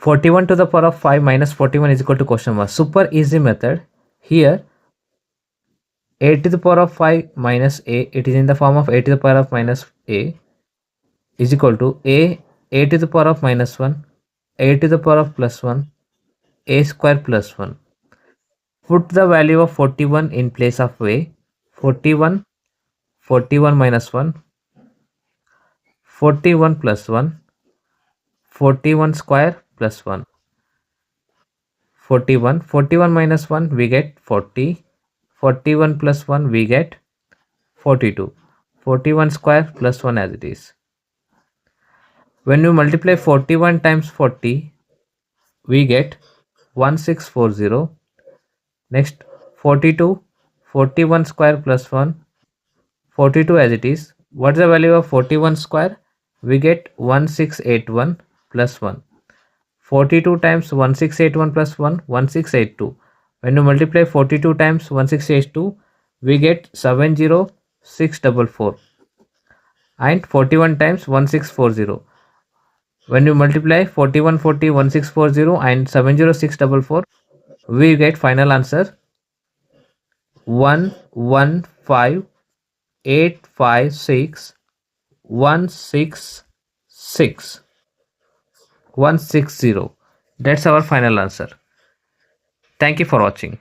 41 to the power of 5 minus 41 is equal to question mark. Super easy method. Here a to the power of 5 minus a, it is in the form of a to the power of minus a, is equal to a to the power of minus 1, a to the power of plus 1, a square plus 1. Put the value of 41 in place of a. 41, 41 minus 1, 41 plus 1, 41 square plus 1. 41, 41 minus 1 we get 40, 41 plus 1 we get 42, 41 square plus 1 as it is. When we multiply 41 times 40, we get 1640. Next 42, 41 square plus 1, 42 as it is. What's the value of 41 square? We get 1681 plus 1. 42 times 1681 plus 1, 1682. When you multiply 42 times 1682, we get 70644. And 41 times 1640. When you multiply 41, 40, 1640 and 70644, we get final answer 115,856,160. That's our final answer. Thank you for watching.